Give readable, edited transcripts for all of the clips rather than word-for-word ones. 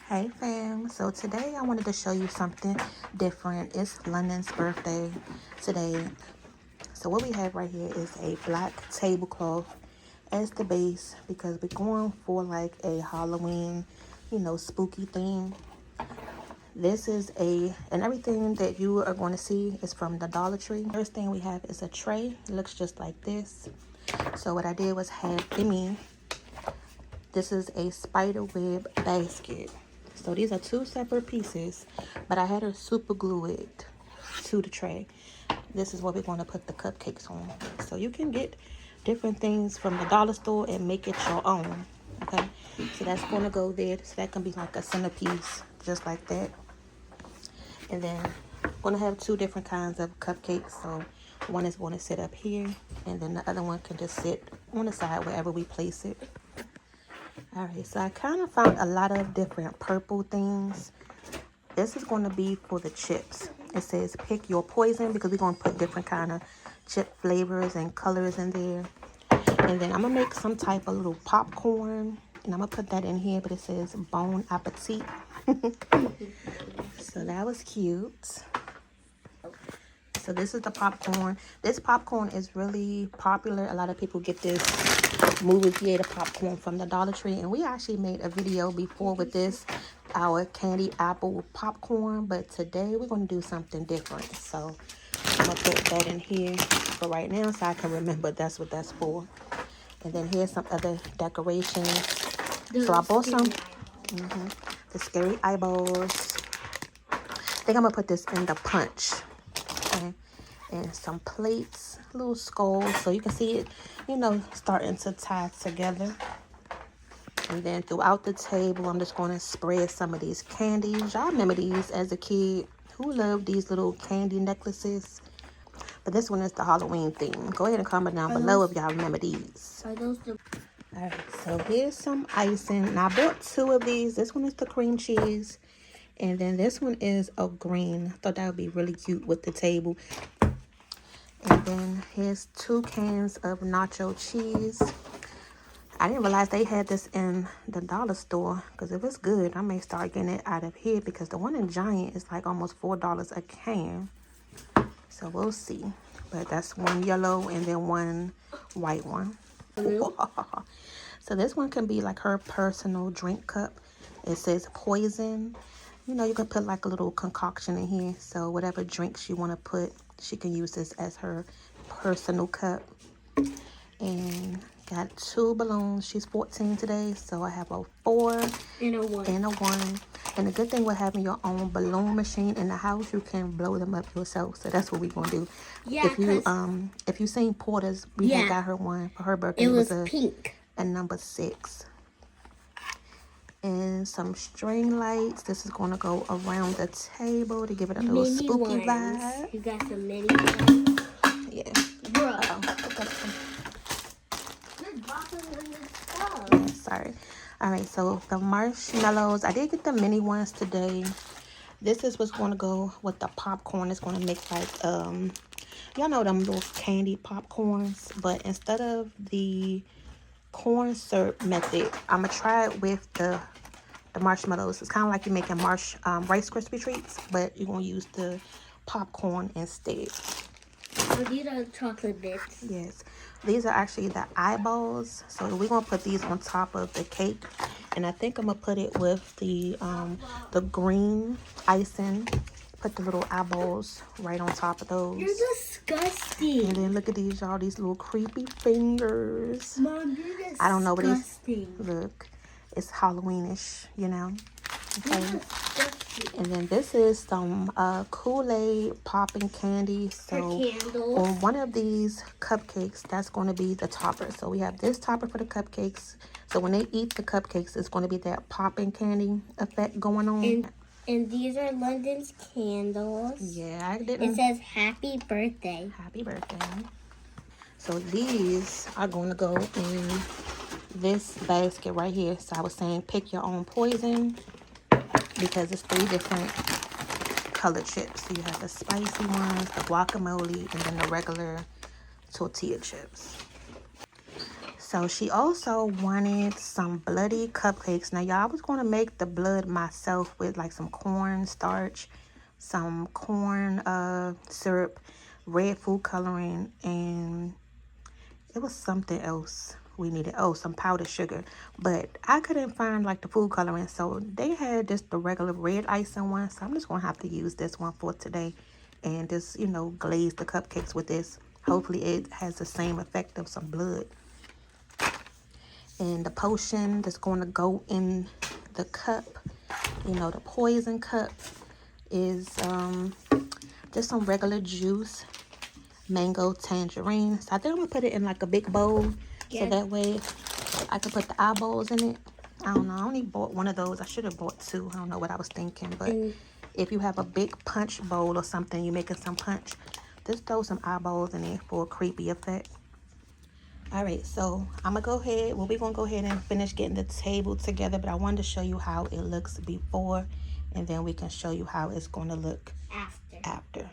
Hey fam, so today I wanted to show you something different. It's London's birthday today. So what we have right here is a black tablecloth as the base because we're going for like a Halloween, spooky theme. This is and everything that you are going to see is from the Dollar Tree. First thing we have is a tray. It looks just like this. So what I did was have this is a spider web basket. So these are two separate pieces, but I had her super glue it to the tray. This is what we're going to put the cupcakes on. So you can get different things from the dollar store and make it your own. Okay, so that's going to go there. So that can be like a centerpiece, just like that. And then I'm going to have two different kinds of cupcakes. So one is going to sit up here, and then the other one can just sit on the side wherever we place it. Alright, so I kind of found a lot of different purple things. This is going to be for the chips. It says pick your poison because we're going to put different kind of chip flavors and colors in there. And then I'm going to make some type of little popcorn. And I'm going to put that in here, but it says Bon Appetit. So that was cute. So this is the popcorn. This popcorn is really popular. A lot of people get this movie theater popcorn from the Dollar Tree. And we actually made a video before with this, our candy apple popcorn. But today we're going to do something different. So I'm going to put that in here for right now so I can remember that's what that's for. And then here's some other decorations. So I bought some, the scary eyeballs. I think I'm going to put this in the punch. Okay. And some plates, little skulls, so you can see it, starting to tie together. And then throughout the table, I'm just going to spread some of these candies. Y'all remember these as a kid? Who loved these little candy necklaces? But this one is the Halloween theme. Go ahead and comment down below if y'all remember these. Are those the... Alright, so here's some icing. Now I bought two of these. This one is the cream cheese. And then this one is a green. I thought that would be really cute with the table. And then here's 2 cans of nacho cheese. I didn't realize they had this in the dollar store. Because if it's good, I may start getting it out of here. Because the one in Giant is like almost $4 a can. So we'll see. But that's one yellow and then one white one. So this one can be like her personal drink cup. It says poison. You can put like a little concoction in here. So whatever drinks you want to put, she can use this as her personal cup. And got 2 balloons. She's 14 today. So I have a 4 and a 1. And a 1. And the good thing with having your own balloon machine in the house, you can blow them up yourself. So that's what we're going to do. Yeah, if you seen Porter's, we had got her one for her birthday. It was pink. A number 6. And some string lights. This is going to go around the table to give it a little spooky vibe. You got some mini ones? Yeah. Bro. There's boxes in this stuff. Yeah, sorry. Alright, so the marshmallows. I did get the mini ones today. This is what's going to go with the popcorn. It's going to make like, y'all know them little candy popcorns. But instead of the corn syrup method, I'm going to try it with the marshmallows. It's kind of like you're making Rice Krispie treats, but you're going to use the popcorn instead. So these are chocolate bits. Yes. These are actually the eyeballs. So we're going to put these on top of the cake. And I think I'm going to put it with the green icing. Put the little eyeballs right on top of those. You're disgusting. And then look at these, y'all. These little creepy fingers. Mom, you're disgusting. I don't know what these look. It's Halloweenish, Okay. And then this is some Kool-Aid popping candy. So on one of these cupcakes, that's going to be the topper. So we have this topper for the cupcakes. So when they eat the cupcakes, it's going to be that popping candy effect going on. And these are London's candles. Yeah, I didn't. It says happy birthday. Happy birthday. So these are going to go in this basket right here. So I was saying pick your own poison because it's 3 different color chips. So you have the spicy ones, the guacamole, and then the regular tortilla chips. So So she also wanted some bloody cupcakes. Now, y'all, I was going to make the blood myself with like some corn starch, some corn syrup, red food coloring, and it was something else we needed. Oh, some powdered sugar. But I couldn't find like the food coloring, so they had just the regular red icing one. So I'm just going to have to use this one for today and just, you know, glaze the cupcakes with this. Hopefully it has the same effect of some blood. And the potion that's going to go in the cup, you know, the poison cup, is just some regular juice, mango tangerine. So I think I'm gonna put it in like a big bowl, so that way I can put the eyeballs in it. I don't know, I only bought one of those. I should have bought two. I don't know what I was thinking, but if you have a big punch bowl or something, you're making some punch, just throw some eyeballs in it for a creepy effect. All right, so I'm gonna go ahead, we're gonna go ahead and finish getting the table together, but I wanted to show you how it looks before, and then we can show you how it's gonna look after.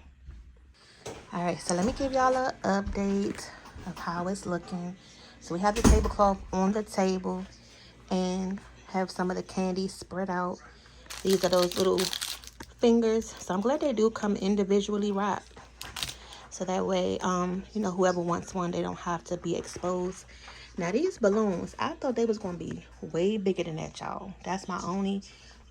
All right, so let me give y'all an update of how it's looking. So we have the tablecloth on the table and have some of the candy spread out. These are those little fingers, so I'm glad they do come individually wrapped. So that way, you know, whoever wants one, they don't have to be exposed. Now, these balloons, I thought they was going to be way bigger than that, y'all. That's my only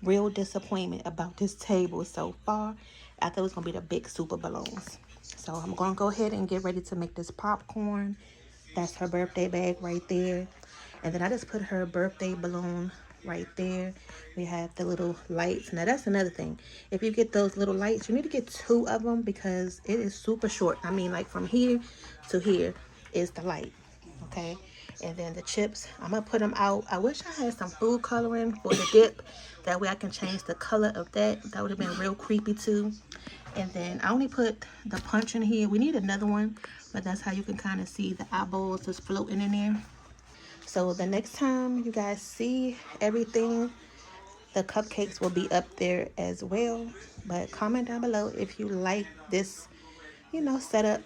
real disappointment about this table so far. I thought it was going to be the big super balloons. So I'm going to go ahead and get ready to make this popcorn. That's her birthday bag right there. And then I just put her birthday balloon right there. We have the little lights. Now that's another thing. If you get those little lights, you need to get two of them because it is super short. I mean, like from here to here is the light. Okay. And then the chips, I'm gonna put them out. I wish I had some food coloring for the dip. That way I can change the color of that. That would have been real creepy too. And then I only put the punch in here. We need another one, but that's how you can kind of see the eyeballs just floating in there. So the next time you guys see everything, the cupcakes will be up there as well. But comment down below if you like this, you know, setup,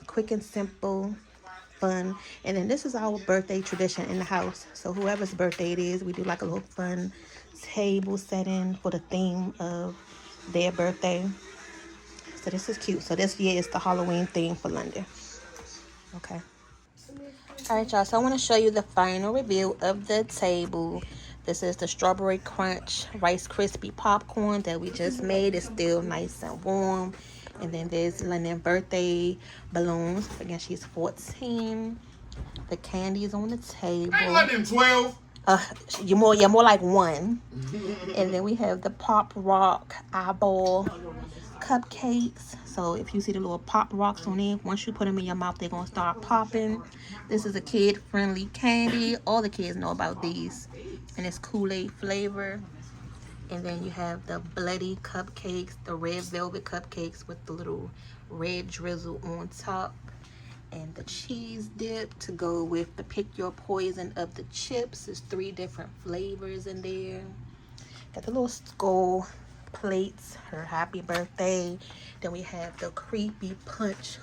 quick and simple, fun. And then this is our birthday tradition in the house. So whoever's birthday it is, we do like a little fun table setting for the theme of their birthday. So this is cute. So this year is the Halloween theme for London. Okay. All right, y'all. So I want to show you the final review of the table. This is the strawberry crunch Rice Krispie popcorn that we just made. It's still nice and warm. And then there's London birthday balloons. Again, she's 14. The candy's on the table. Ain't London 12. You're more like one. And then we have the Pop Rock eyeball cupcakes. So if you see the little pop rocks on there, once you put them in your mouth, they're gonna start popping. This is a kid-friendly candy. All the kids know about these, and it's Kool-Aid flavor. And then you have the bloody cupcakes, the red velvet cupcakes with the little red drizzle on top, and the cheese dip to go with the pick your poison of the chips. There's 3 different flavors in there. Got the little skull plates, her happy birthday. Then we have the creepy punch.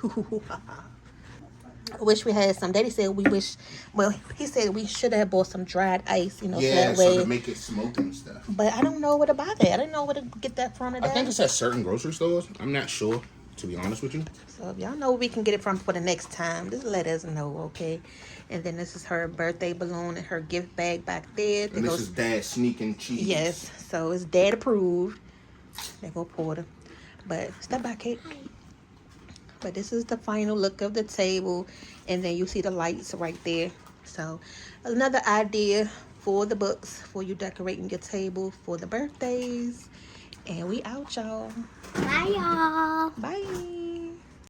I wish we had some. Daddy said we wish, well, he said we should have bought some dried ice, you know, Yeah, so that way. so to make it smoke and stuff. But I don't know where to buy that. I didn't know where to get that from today. I think it's at certain grocery stores. I'm not sure, to be honest with you. So if y'all know where we can get it from for the next time, just let us know, okay? And then this is her birthday balloon and her gift bag back there. And this is Dad sneaking cheese. Yes, so it's Dad approved. There go Porter. But step back, Kate. But this is the final look of the table. And then you see the lights right there. So another idea for the books for you decorating your table for the birthdays. And we out, y'all. Bye, y'all. Bye.